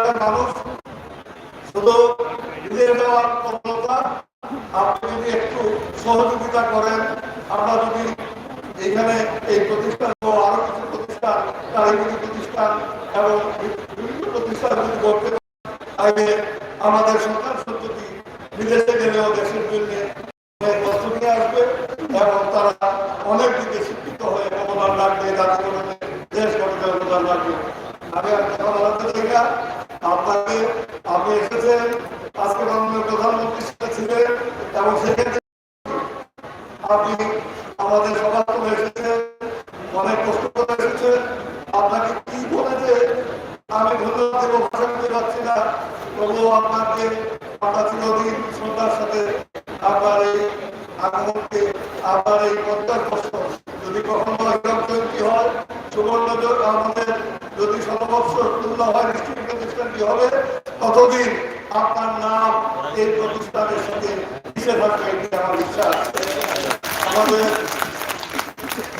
এলাকার মানুষ শুধু বিদেশ যাওয়ার প্রবণতা, আপনি যদি একটু সহযোগিতা করেন, আমরা যদি এখানে এই প্রতিষ্ঠান ও আরো কিছু প্রতিষ্ঠান, কারিগরি প্রতিষ্ঠান এবং বিভিন্ন প্রতিষ্ঠান যদি করতে আগে আমাদের সন্তান সন্ততি বিদেশে গেলেও দেশের জন্য বস্তু নিয়ে আসবে এবং তারা অনেক দিকে শিক্ষিত হয়ে অবদান রাখবে, জাতি গঠনে, দেশ গঠনে অবদান রাখবে। আমি কথা বলতে চাই না, আপনাকে আপনি এসেছেন আজকে মাননীয় প্রধানমন্ত্রীর সাথে ছিলেন এবং সেক্ষেত্রে আপনি আমাদের সবার করে এসেছেন, অনেক কষ্ট করে এসেছেন। আপনাকে কি বলে যে আমি ধন্যবাদ দেবো ভাষা দিতে পারছি না, তবুও আপনাকে আমরা চিরদিন শ্রদ্ধার সাথে আপনার এই আগমনকে, আপনার এই 50 বছর যদি কখনো জয়ন্তী হয়, সুবর্ণ আমাদের যদি শতবৎসর পূর্ণ হয় নিশ্চিত প্রতিষ্ঠানটি হবে, ততদিন আপনার নাম এই প্রতিষ্ঠানের সাথে মিশে থাকবে, এটি আমার বিশ্বাস। আমাদের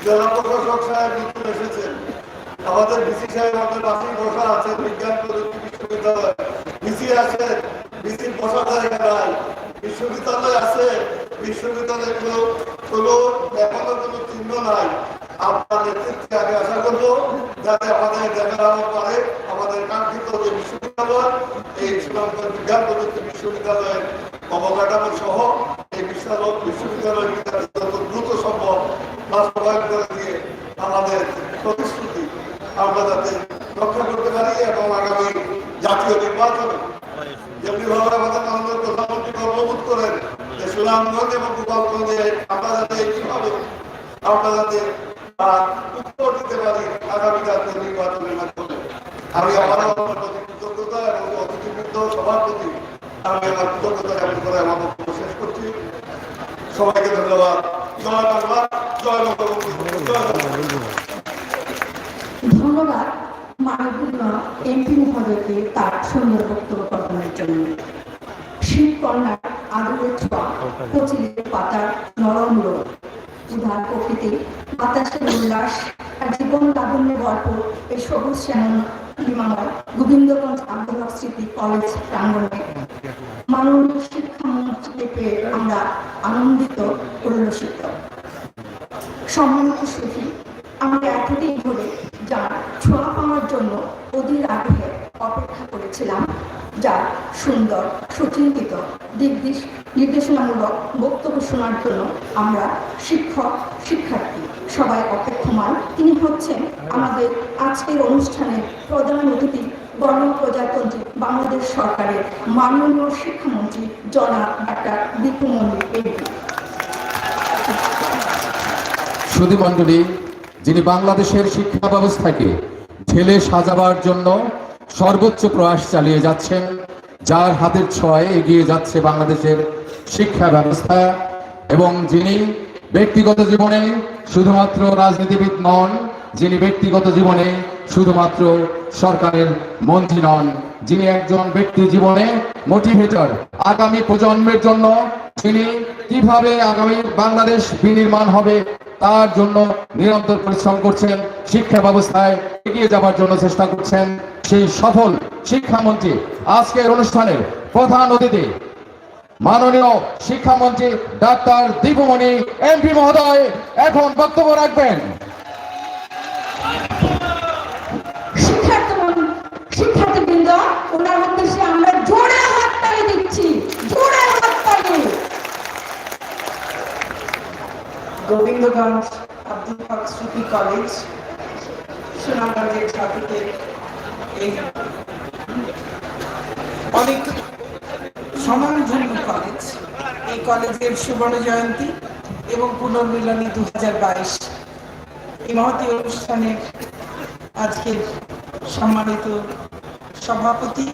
জেলা প্রশাসক সাহেব নতুন এসেছেন, আমাদের ভিসি সাহেব আমাদের পাশেই বসা আছে, বিজ্ঞান প্রযুক্তি বিশ্ববিদ্যালয় ভিসি আছে, ভিসির বসার জায়গা নাই, বিশ্ববিদ্যালয় আছে, বিশ্ববিদ্যালয়গুলো এখনো কোনো চিহ্ন নাই। আপনার নেতৃত্বে আমি আশা করবো যাতে আমাদের দেখা পারে আমাদের কাঙ্ক্ষিত যে বিশ্ববিদ্যালয়, এই শ্রীলঙ্কার বিজ্ঞান প্রযুক্তি বিশ্ববিদ্যালয়ের অবকাঠামো সহ এই বিশ্ববিদ্যালয় যত দ্রুত সম্ভব বাস্তবায়ন করে দিয়ে আমাদের প্রতিশ্রুতি আমরা যাতে রক্ষা করতে পারি এবং আগামী জাতীয় নির্বাচনে যেমনিভাবে আমাদের মাননীয় প্রধানমন্ত্রী গর্ববোধ করেন যে সুনামগঞ্জ এবং গোপালগঞ্জে আমরা যাতে এইভাবে আমরা যাতে উত্তর দিতে পারি আগামী জাতীয় নির্বাচনের মাধ্যমে। আমি আমারও আমার প্রতি কৃতজ্ঞতা এবং অতিথিবৃন্দ সবার প্রতি আমি আমার কৃতজ্ঞতা জ্ঞাপন করে আমার বক্তব্য শেষ করছি। সবাইকে ধন্যবাদ। জয় বাংলা, জয় বঙ্গবন্ধু, জয় বঙ্গবন্ধু। ধন্যবাদ মাননীয় এমপি মহোদয়কে তার সুন্দর বক্তব্য প্রদানের জন্য। শীতকন্যার আদরের ছোঁয়া, কচিলের পাতার নরম রোদ, উদার প্রকৃতি, বাতাসের উল্লাস আর জীবন লাবণ্যের গল্প এই সবুজ শ্যামল নিমাময় গোবিন্দগঞ্জ আব্দুল হক স্মৃতি কলেজ প্রাঙ্গণে মাননীয় শিক্ষামন্ত্রীকে পেয়ে আমরা আনন্দিত উল্লসিত। সম্মানিত সুধী, আমরা এতদিন ধরে যার ছোঁয়া পাওয়ার জন্য অধীর আগ্রহে অপেক্ষা করেছিলাম, যার সুন্দর সুচিন্তিত দিক নির্দেশনামূলক বক্তব্য শোনার জন্য আমরা শিক্ষক শিক্ষার্থী সবাই অপেক্ষমান। তিনি হচ্ছেন আমাদের আজকের অনুষ্ঠানের প্রধান অতিথি, গণপ্রজাতন্ত্রী বাংলাদেশ সরকারের মাননীয় শিক্ষামন্ত্রী জনাব ডাক্তার দীপু মল্লিক এমপি। সুধী মণ্ডলী, যিনি বাংলাদেশের শিক্ষা ব্যবস্থাকে ঢেলে সাজাবার জন্য সর্বোচ্চ প্রয়াস চালিয়ে যাচ্ছেন, যার হাতের ছোঁয়ায় এগিয়ে যাচ্ছে বাংলাদেশের শিক্ষা ব্যবস্থা, এবং যিনি ব্যক্তিগত জীবনে শুধুমাত্র রাজনীতিবিদ নন, যিনি ব্যক্তিগত জীবনে শুধুমাত্র সরকারের মন্ত্রী নন, যিনি একজন ব্যক্তি জীবনে মোটিভেটর, আগামী প্রজন্মের জন্য তিনি কিভাবে আগামী বাংলাদেশ বিনির্মাণ হবে তার জন্য নিরন্তর পরিশ্রম করছেন, শিক্ষা ব্যবস্থায় এগিয়ে যাবার জন্য চেষ্টা করছেন, সেই সফল শিক্ষামন্ত্রী আজকের অনুষ্ঠানের প্রধান অতিথি মাননীয় শিক্ষামন্ত্রী ডাক্তার দীপুমণি এমপি মহোদয় এখন বক্তব্য রাখবেন। শিক্ষার্থীবৃন্দ, ওনার উদ্দেশ্যে আমরা জোরে হাততালি দিচ্ছি, জোরে হাততালি। গোবিন্দগঞ্জ আব্দুল হক স্মৃতি কলেজ, সুনামগঞ্জের ছাত্রদের এই অনেক সম্মানজনক কলেজ, এই কলেজের সুবর্ণ জয়ন্তী এবং পুনর্মিলনী 2022 এই মহতী অনুষ্ঠানের আজকের সম্মানিত সভাপতি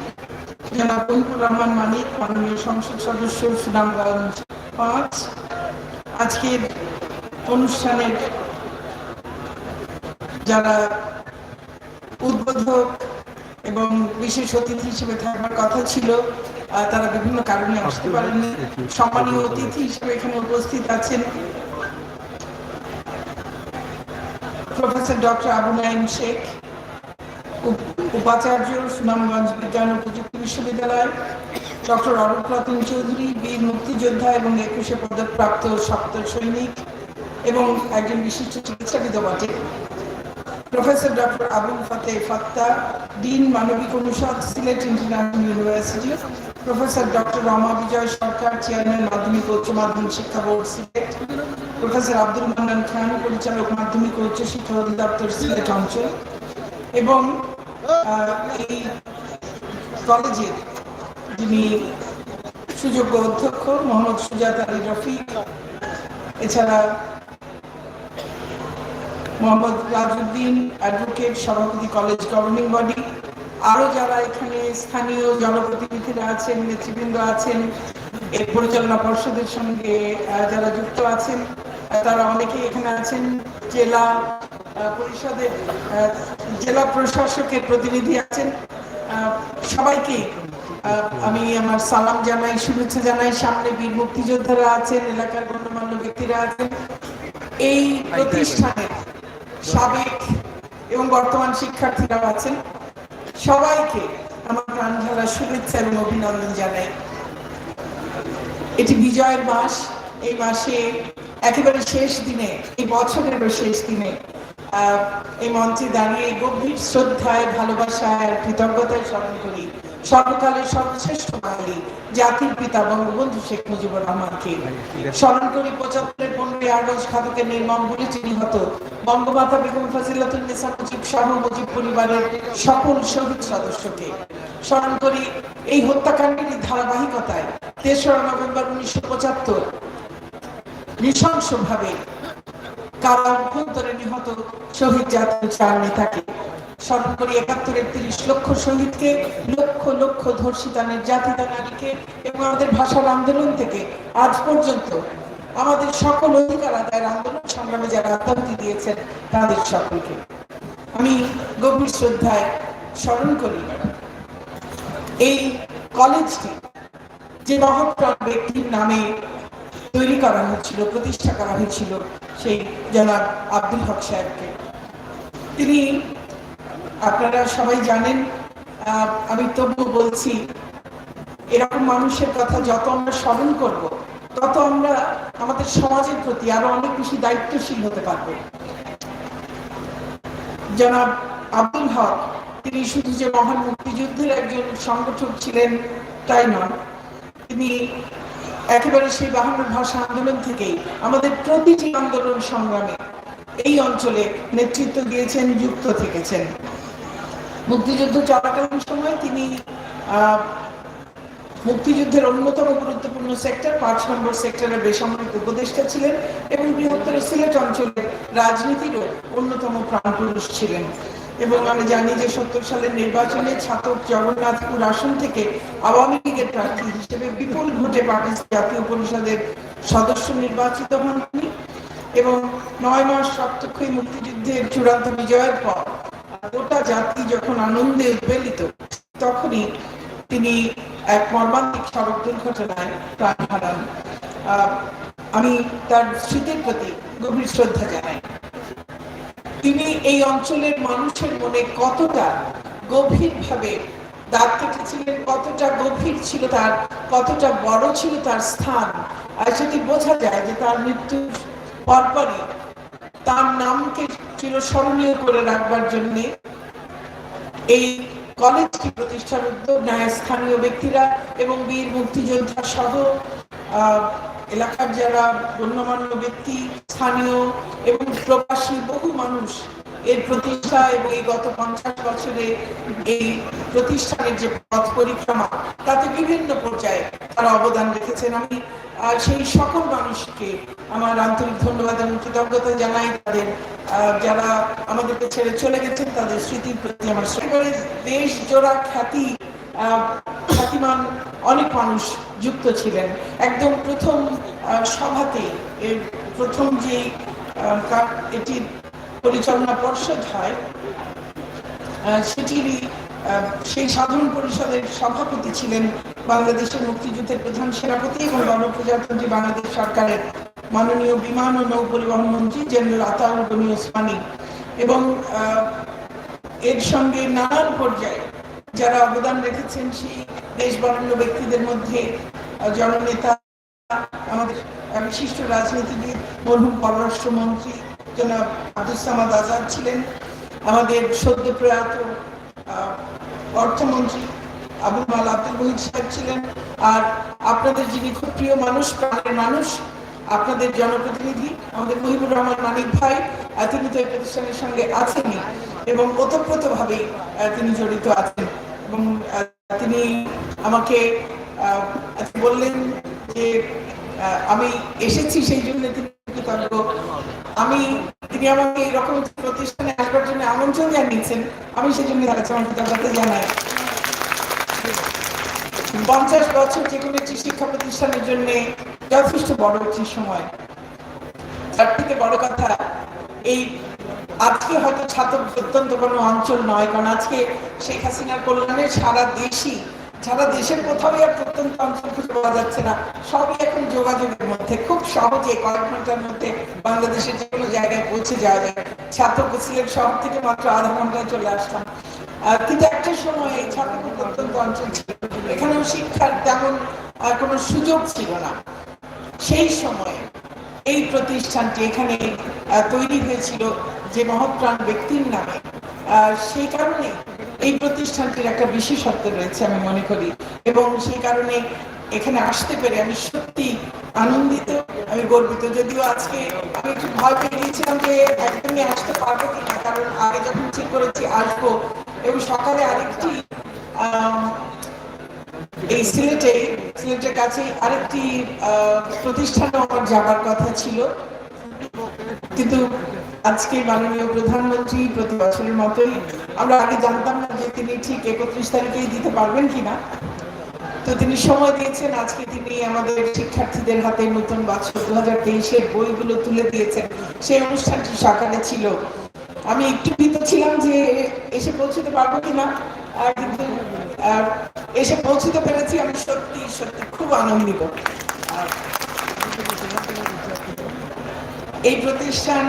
জনাব মহিবুর রহমান মানিক, মাননীয় সংসদ সদস্য সুনামগঞ্জ 5, আজকের অনুষ্ঠানের যারা উদ্বোধক এবং বিশেষ অতিথি হিসেবে থাকার কথা ছিল, তারা বিভিন্ন কারণে আসতে পারেননি। সম্মানীয় অতিথি হিসেবে এখানে উপস্থিত আছেন প্রফেসর ডক্টর আবু নাঈম শেখ, উপাচার্য, সুনামগঞ্জ বিজ্ঞান ও প্রযুক্তি বিশ্ববিদ্যালয়, ডক্টর অরূপ রতন চৌধুরী, বীর মুক্তিযোদ্ধা এবং 21শে পদকপ্রাপ্ত সপ্ত সৈনিক এবং একজন বিশিষ্ট চিকিৎসাবিদ বটে, professor doctor Abul Fateh Fatta, dean মানবিক অনুষদ, Sylhet international university, professor doctor Rama Bijoy Sarkar, chairman মাধ্যমিক ও উচ্চ মাধ্যমিক শিক্ষা বোর্ড সিলেট, প্রফেসর আব্দুল মান্নান খান, পরিচালক মাধ্যমিক ও উচ্চ শিক্ষা অধিদপ্তর সিলেট অঞ্চল, এবং এই কলেজের যিনি সুযোগ্য অধ্যক্ষ মোহাম্মদ সুজাত আলী রফিক, এছাড়া মোহাম্মদ রাজউদ্দিন অ্যাডভোকেট, সভাপতি কলেজ গভর্নিং বডি, আরো যারা এখানে স্থানীয় জনপ্রতিনিধিরা আছেন, নেতৃবৃন্দ আছেন, এর পরিচালনা পর্ষদের সঙ্গে যারা যুক্ত আছেন তারা অনেকেই এখানে আছেন, জেলা পরিষদের জেলা প্রশাসকের প্রতিনিধি আছেন, সবাইকে আমি আমার সালাম জানাই, শুভেচ্ছা জানাই। সামনে বীর মুক্তিযোদ্ধারা আছেন, এলাকার গণ্যমান্য ব্যক্তিরা আছেন, এই প্রতিষ্ঠানের সাবেক এবং বর্তমান শিক্ষার্থীরাও আছেন, সবাইকে আমার প্রাণ ঢালা শুভেচ্ছা এবং অভিনন্দন জানাই। এটি বিজয়ের মাস। এই মাসে একেবারে শেষ দিনে, এই বছরেরও শেষ দিনে এই মঞ্চে দাঁড়িয়ে গভীর শ্রদ্ধায়, ভালোবাসায় আর কৃতজ্ঞতায় স্মরণ করি সর্বকালের সর্বশ্রেষ্ঠ বাঙালি জাতির পিতা বঙ্গবন্ধু শেখ মুজিবুর রহমানকে। স্মরণ করি 75-এর 15ই আগস্ট ঘাতকের নির্মম গুলিতে নিহত বঙ্গমাতা বেগম ফজিলাতুন্নেসা মুজিব সহ মুজিব পরিবারের সকল শহীদ সদস্যকে। স্মরণ করি এই হত্যাকাণ্ডের ধারাবাহিকতায় 3রা নভেম্বর 1975 নৃশংসভাবে কারা অভ্যন্তরে নিহত শহীদ জাতীয় চার নেতাকে। স্মরণ করি 71-এর 30 লক্ষ শহীদকে, লক্ষ লক্ষ ধর্ষিতা নির্যাতিতা নারীকে এবং আমাদের ভাষার আন্দোলন থেকে আজ পর্যন্ত আমাদের সকল অধিকার আদায়ের আন্দোলন সংগ্রামে যারা আত্মাহুতি দিয়েছেন তাদের সকলকে আমি গভীর শ্রদ্ধায় স্মরণ করি। এই কলেজটি যে মহৎ ব্যক্তির নামে তৈরি করা হয়েছিল, প্রতিষ্ঠা করা হয়েছিল, সেই জনাব আব্দুল হক সাহেবকে। তিনি, আপনারা সবাই জানেন, আমি তবুও বলছি, এরকম মানুষের কথা যত আমরা স্মরণ করব তত আমরা আমাদের সমাজের প্রতি আরো অনেক বেশি দায়িত্বশীল হতে পারব। জনাব আব্দুল হক তিনি শুধু যে মহান মুক্তিযুদ্ধের একজন সংগঠক ছিলেন তাই নয়, তিনি একেবারে সেই 52 ভাষা আন্দোলন থেকেই আমাদের প্রতিটি আন্দোলন সংগ্রামে এই অঞ্চলে নেতৃত্ব দিয়েছেন, যুক্ত থেকেছেন। মুক্তিযুদ্ধ চলাকালীন সময় তিনি মুক্তিযুদ্ধের অন্যতম গুরুত্বপূর্ণ সেক্টর 5 নম্বর সেক্টরের বেসামরিক উপদেষ্টা ছিলেন এবং বৃহত্তর সিলেট অঞ্চলের রাজনীতিরও অন্যতম প্রাণপুরুষ ছিলেন। এবং আমি জানি যে 70 সালের নির্বাচনে ছাতক জগন্নাথপুর আসন থেকে আওয়ামী লীগের প্রার্থী হিসেবে বিপুল ভোটে পার্টির জাতীয় পরিষদের সদস্য নির্বাচিত হন তিনি। এবং 9 মাস রক্তক্ষয়ী মুক্তিযুদ্ধের চূড়ান্ত বিজয়ের পর গোটা জাতি যখন আনন্দে উদ্বেলিত, তখনই তিনি এক মর্মান্তিক সড়ক দুর্ঘটনায় প্রাণ হারান। আমি তার স্মৃতির প্রতি গভীর শ্রদ্ধা জানাই। তিনি এই অঞ্চলের মানুষের মনে কতটা গভীরভাবে দাগ কেটেছিলেন, কতটা গভীর ছিল তার, কতটা বড় ছিল তার স্থান, আর সেটি বোঝা যায় যে তার মৃত্যুর পরপরই তার নামকে চিরস্মরণীয় করে রাখবার জন্য এই কলেজটি প্রতিষ্ঠার উদ্যোগ নেয় স্থানীয় ব্যক্তিরা এবং বীর মুক্তিযোদ্ধা সহ এলাকার যারা গণ্যমান্য ব্যক্তি, স্থানীয় এবং প্রবাসী বহু মানুষ এর প্রতিষ্ঠা এবং এই গত 50 বছরে এই প্রতিষ্ঠানের যে পথ পরিক্রমা তাতে বিভিন্ন পর্যায়ে তারা অবদান রেখেছেন। আমি সেই সকল মানুষকে আমার আন্তরিক ধন্যবাদ এবং কৃতজ্ঞতা জানাই। তাদের যারা আমাদেরকে ছেড়ে চলে গেছেন তাদের স্মৃতির প্রতি আমার দেশ জোড়া খ্যাতিমান অনেক মানুষ যুক্ত ছিলেন। একদম প্রথম সভাতে প্রথম যে এটির পরিচালনা পর্ষদ হয় সেটিরই সেই সাধারণ পরিষদের সভাপতি ছিলেন বাংলাদেশের মুক্তিযুদ্ধের প্রধান সেনাপতি এবং গণপ্রজাতন্ত্রী বাংলাদেশ সরকারের মাননীয় বিমান ও নৌ পরিবহন মন্ত্রী জেনারেল আতাউর গনি ওসমানী। এবং এর সঙ্গে নানান পর্যায়ে যারা অবদান রেখেছেন সেই দেশ বরেণ্য ব্যক্তিদের মধ্যে জননেতা, আমাদের বিশিষ্ট রাজনীতিবিদ মরহুম পররাষ্ট্রমন্ত্রী জনাব আব্দুস সামাদ আজাদ ছিলেন, আমাদের সদ্য প্রয়াত অর্থমন্ত্রী আবুল মাল আব্দুল মুহিত সাহেব ছিলেন, আর আপনাদের যিনি খুব প্রিয় মানুষ, প্রাণের মানুষ, আপনাদের জনপ্রতিনিধি আমাদের মুহিবুর রহমান মানিক ভাই, তিনি তো এই প্রতিষ্ঠানের সঙ্গে আছেনই এবং ওতপ্রোতভাবে তিনি জড়িত আছেন। এবং তিনি আমাকে বললেন যে আমি এসেছি সেই জন্য তিনি কৃতজ্ঞ। তিনি আমাকে এইরকম প্রতিষ্ঠানে আসবার জন্য আমন্ত্রণ জানিয়েছেন, আমি সেই জন্য তার কাছে আমার কৃতজ্ঞতা জানাই। 50 বছর যে কোনো একটি শিক্ষা প্রতিষ্ঠানের জন্য যথেষ্ট বড় একটি সময়। তার থেকে বড় কথা, এই আজকে হয়তো ছাত্র প্রত্যন্ত কোনো অঞ্চল নয়, কারণ আজকে শেখ হাসিনার কল্যাণে সারা দেশের কোথাও আর প্রত্যন্ত অঞ্চল খুঁজে পাওয়া যাচ্ছে না, সবই এখন যোগাযোগের মধ্যে খুব সহজে কয়েক ঘন্টার মধ্যে বাংলাদেশের যে কোনো জায়গায় পৌঁছে যাওয়া যায়। ছাত্র সিলেট শহর থেকে মাত্র আধা ঘন্টায় চলে আসতাম, কিন্তু একটা সময় এই ছাত্র প্রত্যন্ত অঞ্চল ছিল, এখানেও শিক্ষার তেমন কোনো সুযোগ ছিল না। সেই সময় এই প্রতিষ্ঠানটি এখানে তৈরি হয়েছিল যে মহৎপ্রাণ ব্যক্তির নামে, সেই কারণে এই প্রতিষ্ঠানটির একটা বিশেষত্ব রয়েছে আমি মনে করি, এবং সেই কারণে এখানে আসতে পেরে আমি সত্যি আনন্দিত, আমি গর্বিত। যদিও আজকে আমি একটু ভয় পেয়ে গিয়েছিলাম যে একদমই আসতে পারবো কিনা, কারণ আগে যখন ঠিক করেছি আসবো, এবং সকালে আরেকটি এই সিলেটের কাছে আরেকটি প্রতিষ্ঠানে আমার যাবার কথা ছিল, কিন্তু আজকে মাননীয় প্রধানমন্ত্রী প্রতি বছরের মতোই, আমরা আগে জানতাম না যে তিনি ঠিক 31 তারিখেই দিতে পারবেন কিনা, তো তিনি সময় দিয়েছেন। আজকে তিনি আমাদের শিক্ষার্থীদের হাতে নতুন বছর 2023-এর বইগুলো তুলে দিয়েছেন। সেই অনুষ্ঠানটি সকালে ছিল। আমি একটু ভীত ছিলাম যে এসে পৌঁছতে পারবো কিনা, কিন্তু এসে পৌঁছতে পেরেছি। আমি সত্যি খুব আনন্দিত। এই প্রতিষ্ঠান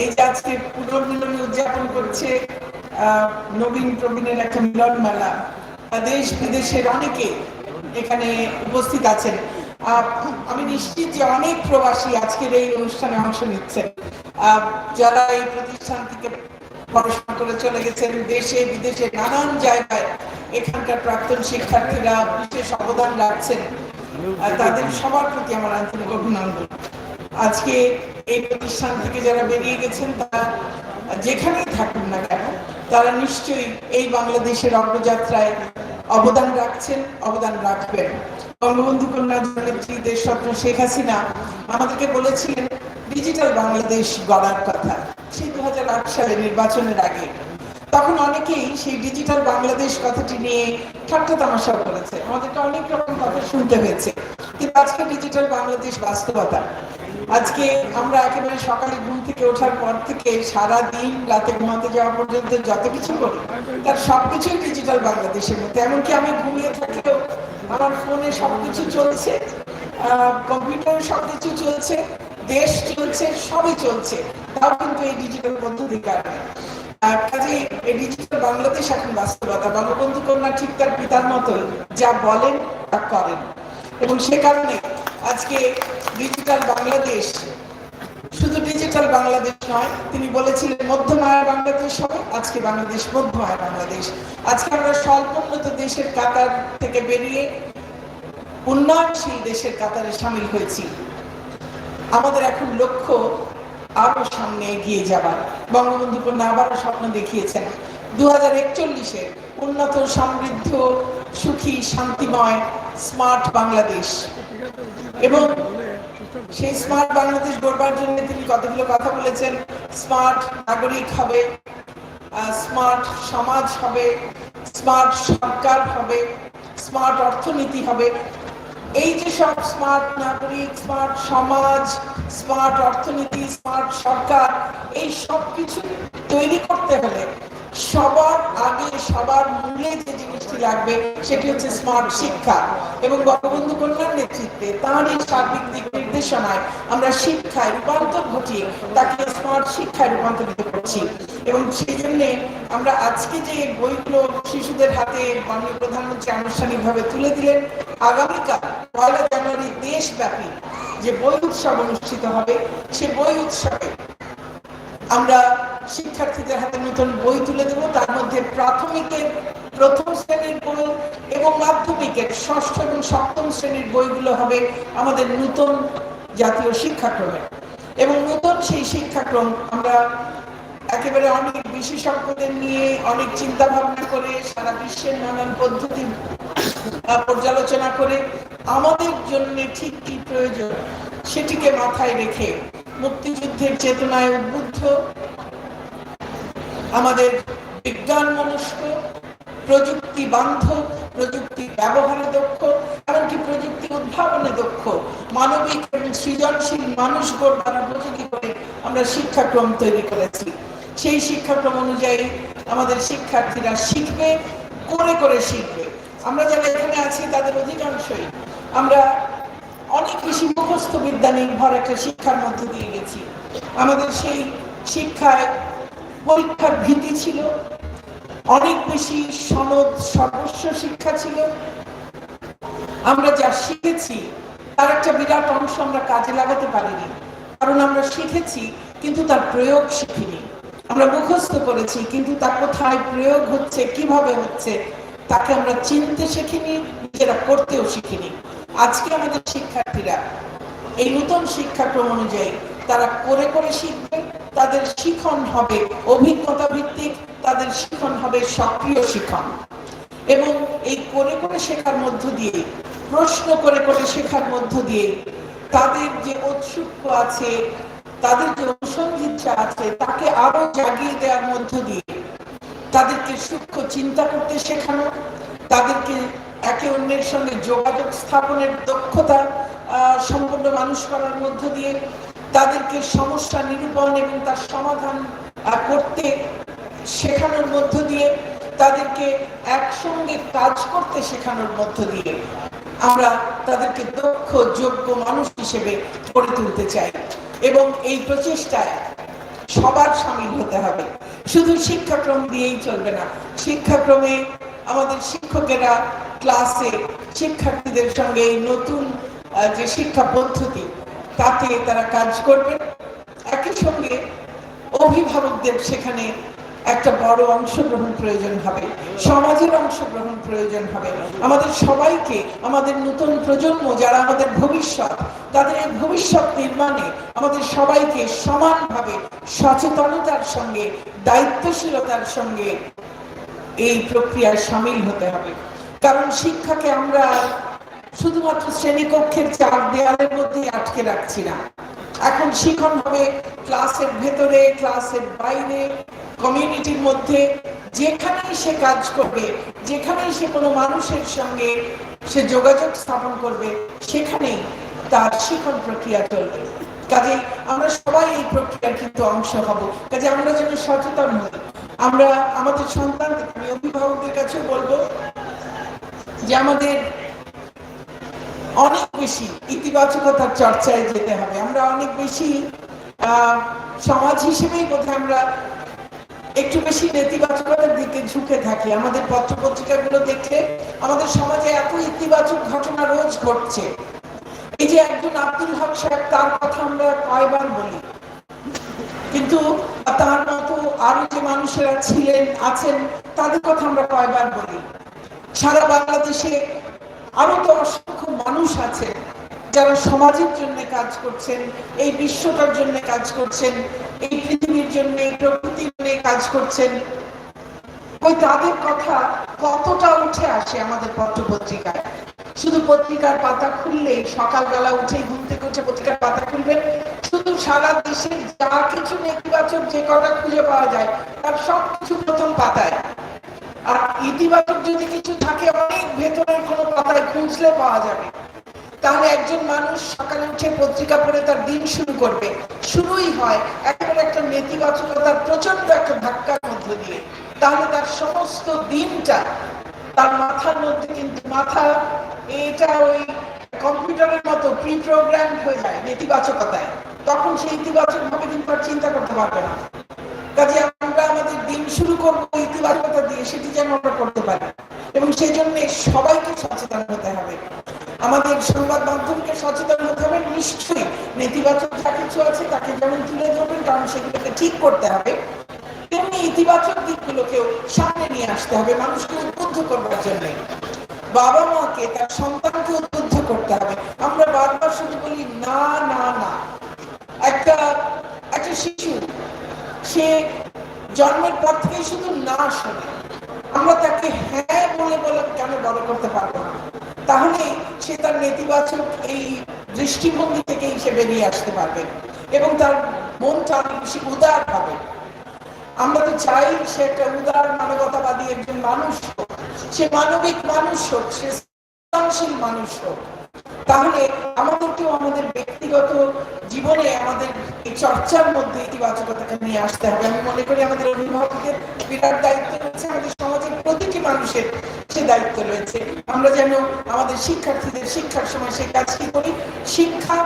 এই যে আজকে পুনর্মিলনী উদযাপন করছে, নবীন প্রবীণের একটা মিলন মেলা, দেশ বিদেশের অনেকে এখানে উপস্থিত আছেন। আমি নিশ্চিত যে অনেক প্রবাসী আজকের এই অনুষ্ঠানে অংশ নিচ্ছেন, যারা এই প্রতিষ্ঠান থেকে পড়াশোনা করে চলে গেছেন দেশে বিদেশে নানান জায়গায়। এখানকার প্রাক্তন শিক্ষার্থীরা বিশেষ অবদান রাখছেন, তাদের সবার প্রতি আমার আন্তরিক অভিনন্দন। আজকে এই প্রতিষ্ঠান থেকে যারা বেরিয়ে গেছেন, তারা যেখানেই থাকুন না কেন, তারা নিশ্চয়ই এই বাংলাদেশের অগ্রযাত্রায় অবদান রাখছেন, অবদান রাখবেন। বঙ্গবন্ধু কন্যা জননেত্রী দেশরত্ন শেখ হাসিনা আমাদেরকে বলেছিলেন ডিজিটাল বাংলাদেশ গড়ার কথা, সেই 2008 সালে নির্বাচনের আগে। তখন অনেকেই সেই ডিজিটাল বাংলাদেশ কথাটি নিয়ে ঠাট্টা তামাশা করেছে, আমাদেরকে অনেক রকম কথা শুনতে হয়েছে, কিন্তু আজকে ডিজিটাল বাংলাদেশ বাস্তবতা। আজকে আমরা একেবারে সকালে ঘুম থেকে ওঠার পর থেকে সারা দিন রাতে ঘুমাতে যাওয়া পর্যন্ত যত কিছু করি, তার সবকিছুই ডিজিটাল বাংলাদেশের মধ্যে। এমনকি আমি ঘুমিয়ে থাকলেও আমার ফোনে সবকিছু চলছে, কম্পিউটারে সবকিছু চলছে, দেশ চলছে, সবই চলছে, তাও কিন্তু এই ডিজিটাল পদ্ধতির কারণে। কাজে এই ডিজিটাল বাংলাদেশ এখন বাস্তবতা। বঙ্গবন্ধু কন্যা ঠিক তার পিতার মতোই যা বলেন তা করেন, এবং সে কারণে আজকে ডিজিটাল বাংলাদেশ শুধু ডিজিটাল বাংলাদেশ নয়, তিনি বলেছিলেন মধ্যম আয়ের বাংলাদেশ হবে। আজকে বাংলাদেশ মধ্যম আয়ের বাংলাদেশ। আজকে আমরা স্বল্পোন্নত দেশের কাতার থেকে বেরিয়ে উন্নয়নশীল দেশের কাতারে সামিল হয়েছি। আমাদের এখন লক্ষ্য আরো সামনে এগিয়ে যাবার। বঙ্গবন্ধু কন্যা আবারও স্বপ্ন দেখিয়েছেন 2041-এ উন্নত, সমৃদ্ধ, সুখী, শান্তিময়, স্মার্ট বাংলাদেশ। এবং সেই স্মার্ট বাংলাদেশ গড়বার জন্য তিনি কতগুলো কথা বলেছেন। স্মার্ট নাগরিক হবে, স্মার্ট সমাজ হবে, স্মার্ট সরকার হবে, স্মার্ট অর্থনীতি হবে। এই যে সব স্মার্ট নাগরিক, স্মার্ট সমাজ, স্মার্ট অর্থনীতি, স্মার্ট সরকার, এই সব কিছু তৈরি করতে হলে সবার আগে, সবার মূলে যে জিনিসটি কর্মসূচি লাগবে, সেটি হচ্ছে স্মার্ট শিক্ষা। এবং বঙ্গবন্ধু কন্যার নেতৃত্বে তাঁর এই সার্বিক দিক নির্দেশনায় আমরা শিক্ষায় রূপান্তর ঘটিয়ে তাকে স্মার্ট শিক্ষায় রূপান্তরিত করছি। এবং সেই জন্য আমরা আজকে যে বইগুলো শিশুদের হাতে মাননীয় প্রধানমন্ত্রী আনুষ্ঠানিকভাবে তুলে দিলেন, আগামীকাল 1 জানুয়ারি দেশব্যাপী যে বই উৎসব অনুষ্ঠিত হবে, সে বই উৎসবে আমরা শিক্ষার্থীদের হাতে নতুন বই তুলে দেব। তার মধ্যে প্রাথমিকের প্রথম শ্রেণীর বই এবং মাধ্যমিকের ষষ্ঠ এবং সপ্তম শ্রেণীর বইগুলো হবে আমাদের নতুন জাতীয় শিক্ষাক্রমে। এবং নতুন সেই শিক্ষাক্রম আমরা একেবারে অনেক বিশেষজ্ঞদের নিয়ে অনেক চিন্তা ভাবনা করে সারা বিশ্বের নানান পদ্ধতি পর্যালোচনা করে আমাদের জন্য ঠিক কি প্রয়োজন সেটিকে মাথায় রেখে মুক্তিযুদ্ধের চেতনায় উদ্বুদ্ধ, আমাদের বিজ্ঞান মনস্ক, প্রযুক্তি বান্ধব, প্রযুক্তি ব্যবহারে দক্ষ, এমনকি প্রযুক্তি উদ্ভাবনে দক্ষ, মানবিক এবং সৃজনশীল মানুষ গড়বার উপযোগী করে আমরা শিক্ষাক্রম তৈরি করেছি। সেই শিক্ষাক্রম অনুযায়ী আমাদের শিক্ষার্থীরা শিখবে, করে করে শিখবে। আমরা যারা এখানে আছি তাদের অধিকাংশই আমরা অনেক বেশি মুখস্থ বিদ্যা নির্ভর একটা শিক্ষার মধ্য দিয়ে গেছি। আমাদের সেই শিক্ষায় পরীক্ষার ভীতি ছিল, অনেক বেশি সনদ সর্বস্ব শিক্ষা ছিল। আমরা যা শিখেছি তার একটা বিরাট অংশ আমরা কাজে লাগাতে পারিনি, কারণ আমরা শিখেছি কিন্তু তার প্রয়োগ শিখিনি। আমরা মুখস্থ করেছি কিন্তু তা কোথায় প্রয়োগ হচ্ছে, কিভাবে হচ্ছে তাকে আমরা চিনতে শিখিনি, নিজেরা করতেও শিখিনি। আজকে আমাদের শিক্ষার্থীরা এই নতুন শিক্ষাক্রম অনুযায়ী তারা করে করে শিখবে, তাদের শিখন হবে অভিজ্ঞতা ভিত্তিক, তাদের শিখন হবে সক্রিয় শিখন। এবং এই করে করে শেখার মধ্য দিয়ে, প্রশ্ন করে করে শেখার মধ্য দিয়ে তাদের যে ঔৎসুক্য আছে, তাদের যে অনুসন্ধিৎসা আছে তাকে আরো জাগিয়ে দেওয়ার মধ্য দিয়ে তাদেরকে সূক্ষ্ম চিন্তা করতে শেখানো, তাদেরকে একে অন্যের সঙ্গে যোগাযোগ স্থাপনের দক্ষতা সম্পন্ন মানুষ করার মধ্য দিয়ে, তাদেরকে সমস্যা নিরূপণ এবং তার সমাধান করতে শেখানোর মধ্য দিয়ে, তাদেরকে একসঙ্গে কাজ করতে শেখানোর মধ্য দিয়ে আমরা তাদেরকে দক্ষ যোগ্য মানুষ হিসেবে গড়ে তুলতে চাই। এবং এই প্রচেষ্টায় সবার সামিল হতে হবে, শুধু শিক্ষাক্রম দিয়েই চলবে না। শিক্ষাক্রমে আমাদের শিক্ষকেরা ক্লাসে শিক্ষার্থীদের সঙ্গে এই নতুন যে শিক্ষা পদ্ধতি তাতে তারা কাজ করবেন। একই সঙ্গে অভিভাবকদের সেখানে একটা বড় অংশগ্রহণ প্রয়োজন হবে, সমাজের অংশগ্রহণ প্রয়োজন হবে। আমাদের সবাইকে, আমাদের নতুন প্রজন্ম যারা আমাদের ভবিষ্যৎ, তাদের এই ভবিষ্যৎ নির্মাণে আমাদের সবাইকে সমানভাবে সচেতনতার সঙ্গে, দায়িত্বশীলতার সঙ্গে এই প্রক্রিয়ায় সামিল হতে হবে। কারণ শিক্ষাকে আমরা শুধুমাত্র শ্রেণীকক্ষের চার দেয়ালের মধ্যে আটকে রাখছি না। এখন শিখন হবে ক্লাসের ভেতরে, ক্লাসের বাইরে, কমিউনিটির মধ্যে। যেখানেই সে কাজ করবে, যেখানেই সে কোনো মানুষের সঙ্গে সে যোগাযোগ স্থাপন করবে, সেখানেই তার শিখন প্রক্রিয়া চলবে। কাজেই আমরা সবাই এই প্রক্রিয়ার কিন্তু অংশ হব। কাজে আমরা যেন সচেতন হই। আমরা আমাদের সন্তানদের, আমি অভিভাবকদের কাছে বলবো যে আমাদের অনেক বেশি ইতিবাচকতার চর্চায় যেতে হবে। আমরা অনেক বেশি সমাজ হিসেবেই বোধহয় আমরা একটু বেশি নেতিবাচকতার দিকে ঝুঁকে থাকি। আমাদের পত্র পত্রিকাগুলো দেখলে আমাদের সমাজে এত ইতিবাচক ঘটনা রোজ ঘটছে। এই যে একজন আব্দুল হক সাহেব, তার কথা আমরা কয়বার বলি, কিন্তু তার মতো আরো যে মানুষেরা ছিলেন, আছেন, তাদের কথা আমরা কয়বার বলি। সারা বাংলাদেশে আরো তো অসংখ্য মানুষ আছে যারা সমাজের জন্য কাজ করছেন, এই বিশ্বটার জন্য কাজ করছেন, এই পৃথিবীর জন্য, এই প্রকৃতির জন্য কাজ করছেন। ওই তাদের কথা কতটা উঠে আসে আমাদের পত্র পত্রিকায়? শুধু পত্রিকার পাতা খুললেই, সকালবেলা উঠে ঘুম থেকে উঠে পত্রিকার পাতা খুলবেন, শুধু সারা দেশের যা কিছু নেতিবাচক যে কটা খুঁজে পাওয়া যায় তার সবকিছু প্রথম পাতায়। আর ইতিবাচক যদি কিছু থাকে অনেক ভেতরের কোনো পাতায় খুঁজলে পাওয়া যাবে। তাহলে একজন মানুষ সকালে উঠে পত্রিকা পড়ে তার দিন শুরু করবে, শুরুই হয় একেবারে একটা নেতিবাচকতার প্রচন্ড একটা ধাক্কার মধ্য দিয়ে। তাহলে তার সমস্ত দিনটা তার মাথার মধ্যে কিন্তু মাথা এটা ওই কম্পিউটারের মতো প্রি প্রোগ্রাম হয়ে যায় নেতিবাচকতায়, তখন সেই ইতিবাচক ভাবে কিন্তু আর চিন্তা করতে পারবে না। কাজে আমরা আমাদের দিন শুরু করবো ইতিবাচকতা দিয়ে, সেটি যেন আমরা করতে পারি। এবং সেই জন্য সবাইকে সচেতন হতে হবে, আমাদের সংবাদ মাধ্যমকে সচেতন হতে হবে। নিশ্চয়ই নেতিবাচক যা কিছু আছে তাকে যেমন তুলে ধরবেন, কারণ সেগুলোকে ঠিক করতে হবে, তেমনি ইতিবাচক দিকগুলোকেও সামনে নিয়ে আসতে হবে মানুষকে উদ্বুদ্ধ করবার জন্য। বাবা মাকে তার সন্তানকে উদ্বুদ্ধ করতে হবে। আমরা বারবার শুধু বলি না না না। একটা শিশু সে জন্মের পর থেকে শুধু না শোনে, আমরা তাকে হ্যাঁ বলে বলে কেন বড় করতে পারবো না? তাহলে সে তার নেতিবাচক এই দৃষ্টিভঙ্গি থেকে সে বেরিয়ে আসতে পারবে এবং তার মনটা অনেক বেশি উদার হবে। আমরা তো চাই সে একটা উদার মানবতাবাদী একজন মানুষ হোক, সে মানবিক মানুষ হোক, সে সৃজনশীল মানুষ হোক। তাহলে আমাদেরকেও আমাদের ব্যক্তিগত জীবনে আমাদের এই চর্চার মধ্যে ইতিবাচকতাকে নিয়ে আসতে হবে। আমি মনে করি আমাদের অভিভাবকদের বিরাট দায়িত্ব রয়েছে, আমাদের সমাজের প্রতিটি মানুষের সে দায়িত্ব রয়েছে। আমরা যেন আমাদের শিক্ষার্থীদের শিক্ষার সময় সেই কাজটি করি। শিক্ষা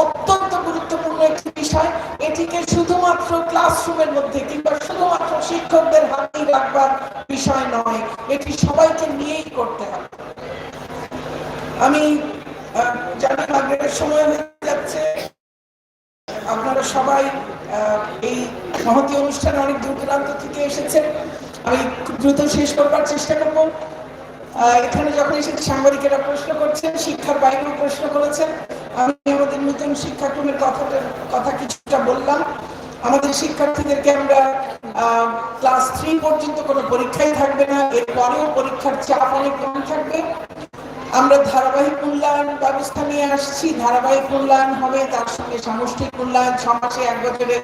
অত্যন্ত গুরুত্বপূর্ণ একটি বিষয়। এটিকে শুধুমাত্র ক্লাসরুমের মধ্যে কিংবা শুধুমাত্র শিক্ষকদের হাতেই রাখবার বিষয় নয়, এটি সবাইকে নিয়েই করতে হবে। আমি জানি মাগরিবের সময় হয়ে যাচ্ছে, আপনারা সবাই এই মহতী অনুষ্ঠানে অনেক দূর দূরান্ত থেকে এসেছেন। আমি খুব দ্রুত শেষ করবার চেষ্টা করব। এখানে যখন এসেছে সাংবাদিকেরা প্রশ্ন করছেন, শিক্ষার বাইরেও প্রশ্ন করেছেন। আমি আমাদের নতুন শিক্ষাক্রমের কথা কিছুটা বললাম। আমাদের শিক্ষার্থীদেরকে আমরা ক্লাস 3 পর্যন্ত কোনো পরীক্ষাই থাকবে না, এরপরেও পরীক্ষার চাপ অনেক কম থাকবে। আমরা ধারাবাহিক মূল্যায়ন ব্যবস্থা নিয়ে আসছি, ধারাবাহিক মূল্যায়ন হবে, তার সঙ্গে সামষ্টিক মূল্যায়ন, 6 মাসে 1 বছরে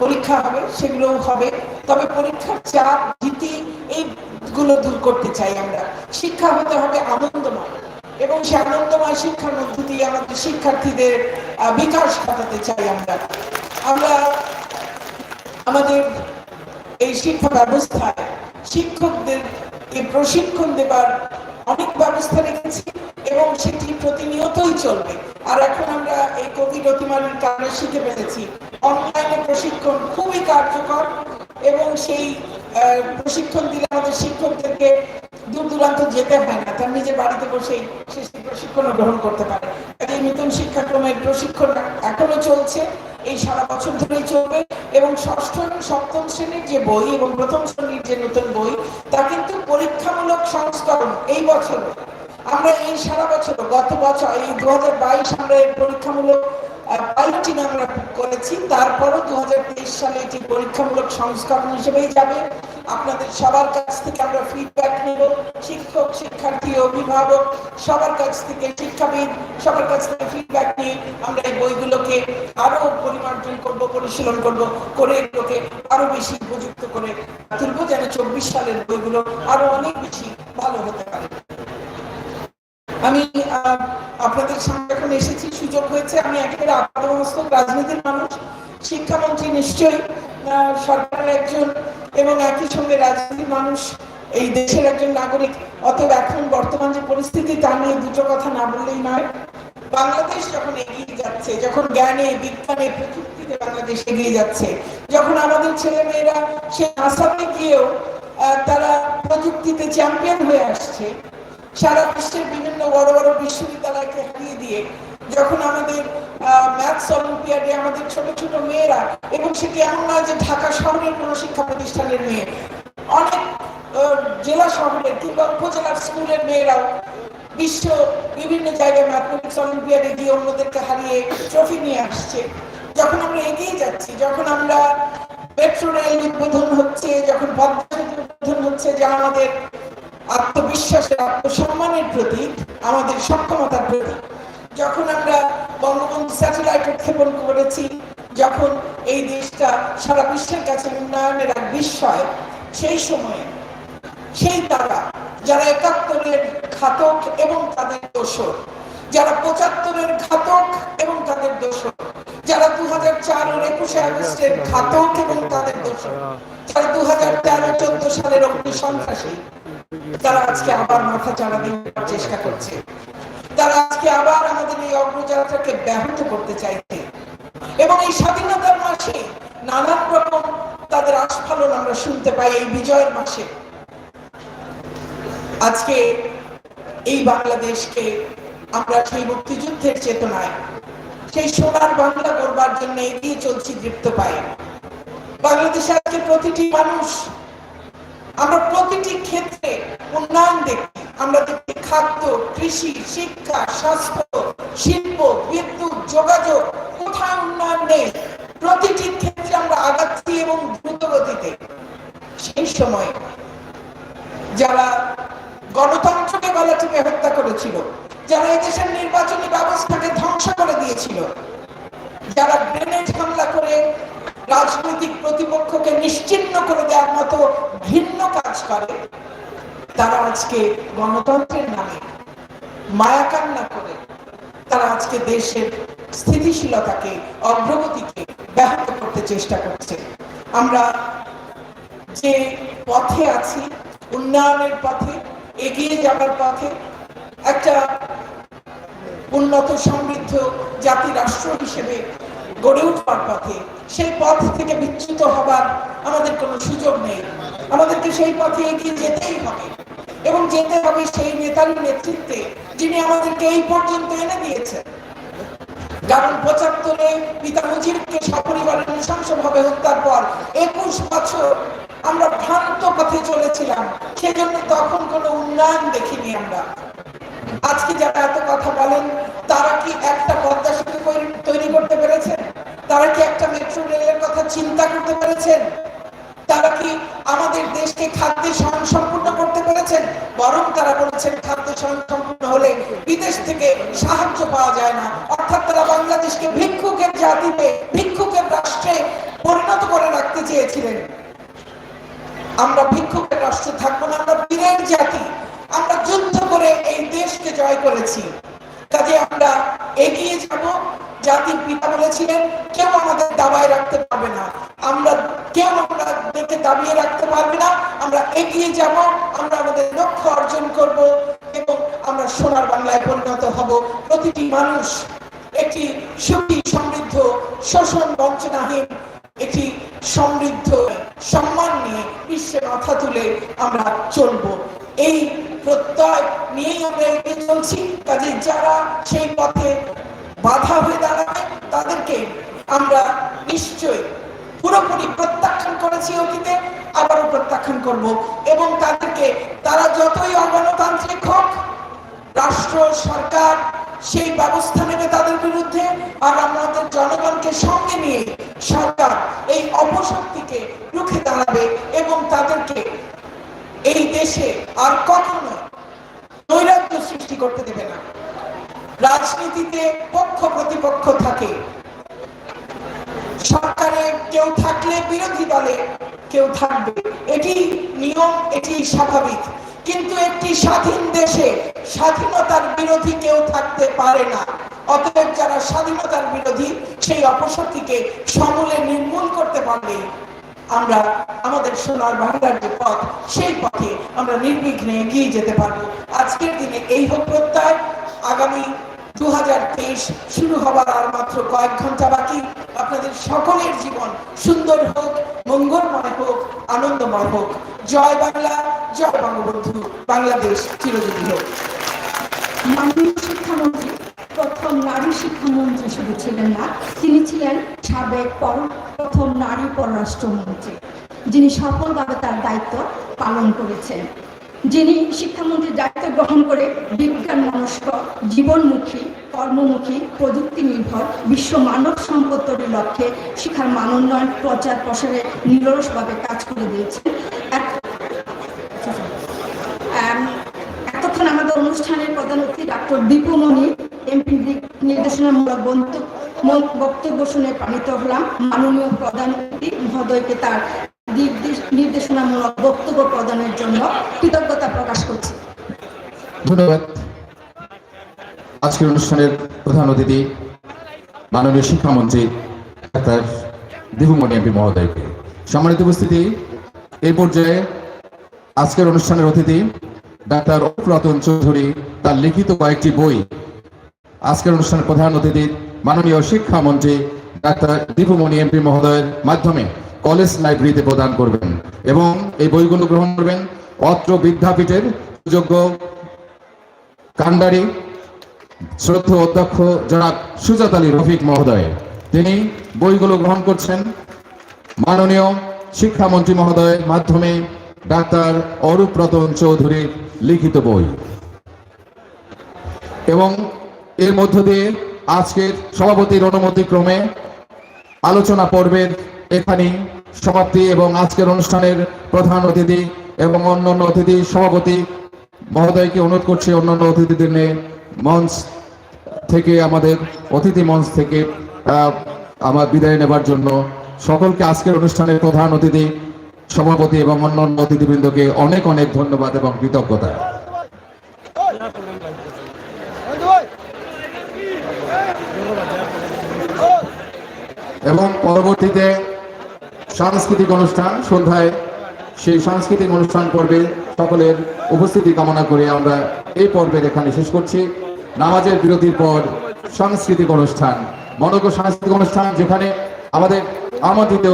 পরীক্ষা হবে, সেগুলোও হবে। তবে পরীক্ষার চাপ ভীতি এইগুলো দূর করতে চাই আমরা। শিক্ষা হতে হবে আনন্দময় এবং সে আনন্দময় শিক্ষার মধ্য দিয়ে আমাদের শিক্ষার্থীদের বিকাশ ঘটাতে চাই আমরা। আমাদের এই শিক্ষা ব্যবস্থায় শিক্ষকদেরকে প্রশিক্ষণ দেবার অনেক ব্যবস্থা রেখেছি এবং সেটি প্রতিনিয়তই চলবে। আর এখন আমরা এই কোভিড অতিমারির কারণে শিখে ফেলেছি অনলাইনে প্রশিক্ষণ খুবই কার্যকর এবং সেই প্রশিক্ষণ দিলে আমাদের শিক্ষকদেরকে দূর দূরান্ত যেতে হয় না, তার নিজের বাড়িতে বসেই সে প্রশিক্ষণ গ্রহণ করতে পারে। এই নতুন শিক্ষাক্রমের প্রশিক্ষণ এখনো চলছে, এই সারা বছর ধরেই চলবে এবং 6ষ্ঠ এবং 7ম শ্রেণীর যে বই এবং 1ম শ্রেণীর যে নতুন বই তা কিন্তু পরীক্ষামূলক সংস্করণ। এই বছর আমরা এই সারা বছর গত বছর এই 2022 আমরা পরীক্ষামূলক পাইলটিং আমরা করেছি, তারপরও 2023 সালে এটি পরীক্ষামূলক সংস্করণ হিসেবেই যাবে। আপনাদের সবার কাছ থেকে আমরা ফিডব্যাক নেব, শিক্ষক, শিক্ষার্থী, অভিভাবক সবার কাছ থেকে, শিক্ষাবিদ সবার কাছ থেকে ফিডব্যাক নিয়ে আমরা এই বইগুলোকে আরো পরিমার্জন করব, পরিশীলন করব, করে এগুলোকে আরো বেশি উপযুক্ত করে তুলব যেন 24 সালের বইগুলো আরো অনেক বেশি ভালো হতে পারে। আমি আপনাদের সামনে এখন এসেছি, সুযোগ হয়েছে, আমি একেবারে আপাতমস্তক রাজনীতির মানুষ, শিক্ষামন্ত্রী নিশ্চয়ই সরকারের একজন এবং একই সঙ্গে রাজনীতির মানুষ, এই দেশের একজন নাগরিক। অতএব এখন বর্তমান যে পরিস্থিতি তা নিয়ে দুটো কথা না বললেই নয়। বাংলাদেশ যখন এগিয়ে যাচ্ছে, যখন জ্ঞানে, বিজ্ঞানে, প্রযুক্তিতে বাংলাদেশ এগিয়ে যাচ্ছে, যখন আমাদের ছেলে মেয়েরা সে আসামে গিয়েও তারা প্রযুক্তিতে চ্যাম্পিয়ন হয়ে আসছে, সারা বিশ্বের বিভিন্ন বড় বড় বিশ্ববিদ্যালয়কে হারিয়ে দিয়ে, যখন আমাদের ম্যাথস অলিম্পিয়াডে আমাদের ছোট ছোট মেয়েরা, এবং সেটি এমন নয় যে ঢাকা শহরের কোনো শিক্ষা প্রতিষ্ঠানের মেয়ে, অনেক জেলা শহরের কিংবা উপজেলার স্কুলের মেয়েরাও বিশ্ব বিভিন্ন জায়গায় ম্যাথমেটিক্স অলিম্পিয়াডে গিয়ে অন্যদেরকে হারিয়ে ট্রফি নিয়ে আসছে, যখন আমরা এগিয়ে যাচ্ছি, যখন আমরা মেট্রো রেল উদ্বোধন হচ্ছে, যখন পদ্মা সেতু উদ্বোধন হচ্ছে, যা আমাদের আত্মবিশ্বাসের, আত্মসম্মানের প্রতীক, আমাদের সক্ষমতার প্রতীক, যখন আমরা বঙ্গবন্ধু স্যাটেলাইট উৎক্ষেপণ করেছি, যখন এই দেশটা সারা বিশ্বের কাছে উন্নয়নের এক বিস্ময়, সেই সময়ে সেই তারা যারা 71-এর ঘাতক এবং তাদের দোষর, যারা 75-এর ঘাতক এবং তাদের দোষর, যারা 2004-এর 21শে আগস্টের ঘাতক এবং তাদের দোষর, যারা 2013-14 সালের অগ্নি সন্ত্রাসী, তারা আজকে আবার মাথা চাড়া দেওয়ার চেষ্টা করছে, তারা আজকে আবার আমাদের এই অগ্রযাত্রাকে ব্যাহত করতে চাইছে। এবং এই স্বাধীনতার মাসে নানান রকম তাদের আস্ফালন আমরা শুনতে পাই। এই বিজয়ের মাসে আজকে এই বাংলাদেশকে আমরা সেই মুক্তিযুদ্ধের চেতনায়, সেই সোনার বাংলা গড়বার জন্য এগিয়ে চলছি দৃপ্ত পায়ে। বাংলাদেশে আজকে প্রতিটি মানুষ, আমরা প্রতিটি ক্ষেত্রে উন্নয়ন দেখি। আমরা দেখি খাদ্য, কৃষি, শিক্ষা, স্বাস্থ্য, শিল্প, বিদ্যুৎ, যোগাযোগ, কোথায় উন্নয়ন নেই? প্রতিটি ক্ষেত্রে আমরা আগাচ্ছি এবং দ্রুত গতিতে। সেই সময় যারা গণতন্ত্রকে গলা টিপে হত্যা করেছিল, যারা এই দেশের নির্বাচনী ব্যবস্থাকে ধ্বংস করে দিয়েছিল, যারা গ্রেনেড হামলা করে রাজনৈতিক প্রতিপক্ষকে নিশ্চিহ্ন করে দেওয়ার মতো ঘৃণ্য কাজ করে, তারা আজকে গণতন্ত্রের নামে মায়াকান্না করে তারা আজকে দেশের স্থিতিশীলতাকে, অগ্রগতিকে ব্যাহত করতে চেষ্টা করছে। আমরা যে পথে আছি, উন্নয়নের পথে, এগিয়ে যাবার পথে, একটা উন্নত সমৃদ্ধ জাতি রাষ্ট্র হিসেবে গড়ে উঠবার পথে, সেই পথ থেকে বিচ্যুত হবার আমাদের কোনো সুযোগ নেই। আমাদেরকে সেই পথে এগিয়ে যেতেই হবে এবং যেতে হবে সেই নেতার নেতৃত্বে যিনি আমাদেরকে এই পর্যন্ত এনে দিয়েছেন। কারণ ৭৫-এ পিতা মুজিবকে সপরিবারে নৃশংসভাবে হত্যার পর ২১ বছর আমরা ভ্রান্ত পথে চলেছিলাম, সেজন্য তখন কোনো উন্নয়ন দেখিনি আমরা। আজকে যারা এত কথা বলেন, তারা কি একটা পদ্মা সেতু তৈরি করতে পেরেছেন? তারা কি একটা মেট্রো রেলের কথা চিন্তা করতে পেরেছেন? তারা কি আমাদের দেশকে খাদ্যে স্বয়ংসম্পূর্ণ করতে পেরেছেন? বরং তারা বলেছেন খাদ্যে স্বয়ংসম্পূর্ণ হলে বিদেশ থেকে সাহায্য পাওয়া যায় না। অর্থাৎ তারা বাংলাদেশকে ভিক্ষুকের জাতিতে, ভিক্ষুকের রাষ্ট্রে পরিণত করে রাখতে চেয়েছিলেন। আমরা ভিক্ষুকের রাষ্ট্রে থাকবো না, আমরা বীরের জাতি। আমরা যুদ্ধ করে এই দেশকে জয় করেছি, কাজে আমরা এগিয়ে যাব। জাতির পিতা বলেছিলেন, কেউ আমাদের দাবায় রাখতে পারবে না, কেউ আমাদেরকে দাবিয়ে রাখতে পারবে না। আমরা এগিয়ে যাব, আমরা আমাদের লক্ষ্য অর্জন করব এবং আমরা সোনার বাংলায় পরিণত হব। প্রতিটি মানুষ একটি সুখী, সমৃদ্ধ, শোষণ বঞ্চনাহীন একটি সমৃদ্ধ সম্মান নিয়ে বিশ্বে মাথা তুলে আমরা চলব। এই প্রত্যয় নিয়েই আমরা এগিয়ে চলছি। কাজে যারা সেই পথে বাধা হয়ে দাঁড়ায়, তাদেরকে আমরা নিশ্চয়ই পুরোপুরি প্রত্যাখ্যান করেছি অতীতে, আবারও প্রত্যাখ্যান করব এবং তাদেরকে, তারা যতই অগণতান্ত্রিক হোক, রাষ্ট্র সরকার সেই ব্যবস্থা নেবে তাদের বিরুদ্ধে। আর আমাদের জনগণকে সঙ্গে নিয়ে সরকার এই অপশক্তিকে রুখে দাঁড়াবে এবং তাদেরকে এই দেশে আর কখনো নৈরাজ্য সৃষ্টি করতে দেবে না। রাজনীতিতে পক্ষ প্রতিপক্ষ থাকে, সরকারে কেউ থাকলে বিরোধী দলে কেউ থাকবে, এটি নিয়ম, এটি স্বাভাবিক। কিন্তু একটি স্বাধীন দেশে স্বাধীনতার বিরোধী কেউ থাকতে পারে না। অতএব যারা স্বাধীনতার বিরোধী, সেই অপশক্তিকে সমূলে নির্মূল করতে পারলে আমরা আমাদের সোনার বাংলার যে পথ, সেই পথে আমরা নির্বিঘ্নে এগিয়ে যেতে পারবো। আজকের দিনে এই হোক প্রত্যয়। আগামী 2023 শুরু হবার আর মাত্র কয়েক ঘন্টা বাকি। আপনাদের সকলের জীবন সুন্দর হোক, মঙ্গলময় হোক, আনন্দময় হোক। জয় বাংলা, জয় বঙ্গবন্ধু। বাংলাদেশ চিরজীবী হোক। মাননীয় শিক্ষামন্ত্রী প্রথম নারী শিক্ষামন্ত্রী শুধু ছিলেন না, তিনি ছিলেন সাবেক প্রথম নারী পররাষ্ট্রমন্ত্রী, যিনি সফলভাবে তার দায়িত্ব পালন করেছেন। যিনি শিক্ষামন্ত্রীর দায়িত্ব গ্রহণ করে বিজ্ঞান মনস্ক, জীবনমুখী, কর্মমুখী, প্রযুক্তি নির্ভর বিশ্ব মানব সম্পদ তৈরির লক্ষ্যে শিক্ষার মান উন্নয়ন, প্রচার প্রসারে নিরলসভাবে কাজ করে দিয়েছেন। এতক্ষণ আমাদের অনুষ্ঠানের প্রধান অতিথি ডক্টর দীপু মনি এমপি নির্দেশনামূলক বক্তব্য শুনে প্রাণিত হলাম। মাননীয় প্রধান অতিথি মহোদয়কে তার নির্দেশনামূলক বক্তব্য প্রদানের জন্য কৃতজ্ঞতা প্রকাশ করছি। ধন্যবাদ। আজকের অনুষ্ঠানের প্রধান অতিথি মাননীয় শিক্ষামন্ত্রী ডাক্তার দীপুমণি এমপি মহোদয়কে। সম্মানিত উপস্থিতি, এই পর্যায়ে আজকের অনুষ্ঠানের অতিথি ডাক্তার রতন চৌধুরী তার লিখিত কয়েকটি বই আজকের অনুষ্ঠানের প্রধান অতিথি মাননীয় শিক্ষামন্ত্রী ডাক্তার দীপুমণি এমপি মহোদয়ের মাধ্যমে কলেজ লাইব্রেরিতে প্রদান করবেন এবং এই বইগুলো গ্রহণ করবেন অত্র বিদ্যাপীঠের সুযোগ্য কান্ডারি শ্রদ্ধ অধ্যক্ষ জনাব সুজাত আলী রফিক মহোদয়। তিনি বইগুলো গ্রহণ করছেন মাননীয় শিক্ষামন্ত্রী মহোদয়ের মাধ্যমে ডাক্তার অরূপ রতন চৌধুরীর লিখিত বই এবং এর মধ্য দিয়ে আজকের সভাপতির অনুমতি ক্রমে আলোচনা পর্বের এখানেই সমাপ্তি এবং আজকের অনুষ্ঠানের প্রধান অতিথি এবং অন্যান্য অতিথি সভাপতি মহোদয়কে অনুরোধ করছি অন্যান্য অতিথিদের নিয়ে মঞ্চ থেকে আমাদের অতিথি মঞ্চ থেকে আমার বিদায় নেবার জন্য সকলকে আজকের অনুষ্ঠানের প্রধান অতিথি সভাপতি এবং অন্যান্য অতিথিবৃন্দকে অনেক অনেক ধন্যবাদ এবং কৃতজ্ঞতা। এবং পরবর্তীতে সাংস্কৃতিক অনুষ্ঠান সন্ধ্যায় সেই সাংস্কৃতিক অনুষ্ঠান পর্বে সকলের উপস্থিতি কামনা করে আমরা এই পর্বের এখানে শেষ করছি। নামাজের বিরতির পর সাংস্কৃতিক অনুষ্ঠান মনোজ্ঞ সাংস্কৃতিক অনুষ্ঠান যেখানে আমাদের আমন্ত্রিত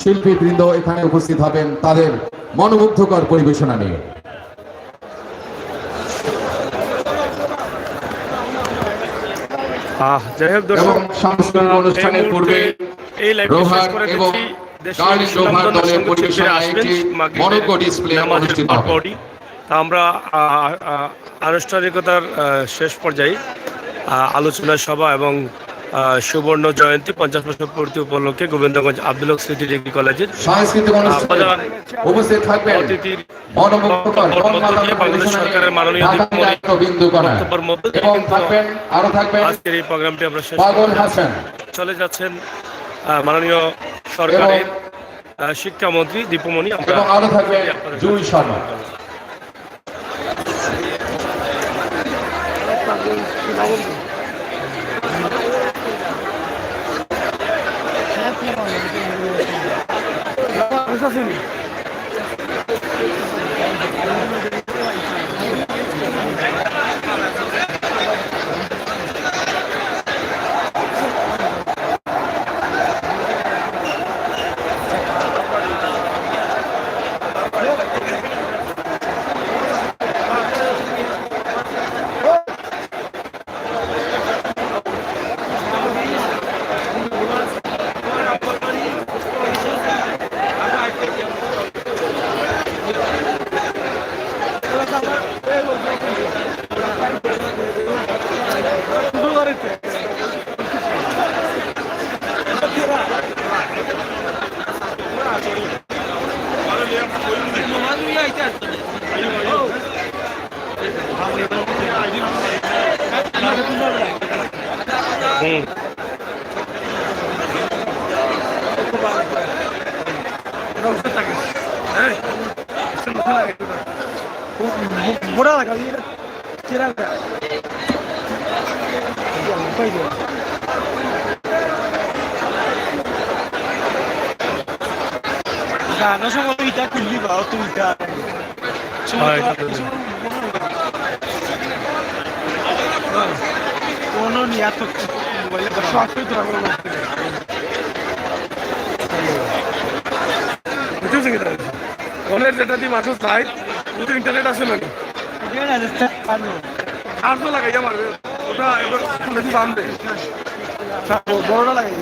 শিল্পীবৃন্দ এখানে উপস্থিত হবেন তাদের মনোমুগ্ধকর পরিবেশনা নিয়ে। যাই হোক এবং সাংস্কৃতিক অনুষ্ঠানের পূর্বে এই লাইভ শেষ করে এবং দিচ্ছি গার্ল রোভার দলের পরিবেশনায় একটি মনোজ্ঞ ডিসপ্লে অনুষ্ঠিত হবে। তা আমরা আনুষ্ঠানিকতার শেষ পর্যায়ে আলোচনা সভা এবং সুবর্ণ জয়ন্তী 50 বছর পূর্তি উপলক্ষে গোবিন্দগঞ্জ আব্দুল হক স্মৃতি ডিগ্রি কলেজের সাংস্কৃতিক অনুষ্ঠানে উপস্থিত থাকবেন অতিথির মনোমুগ্ধকর বাংলাদেশ সরকারের মাননীয় বক্তব্যের মধ্য দিয়ে এবং থাকবেন আরো থাকবেন আজকের এই প্রোগ্রামটি আমরা শেষ পাগল হাসান চলে যাচ্ছেন মাননীয় সরকারের শিক্ষামন্ত্রী দীপুমণি এবং আরো থাকবেন জুই Sharma. Bora la cabina, tira la. No somos evitar que el libro autoridad. Uno ni a tocar. ফোনের যেটা দিয়ে মাত্র চাই ওটা ইন্টারনেট আছে নাকি আর তো লাগাইয়া মারবে ওটা এবার বাঁধবে বড়টা লাগাই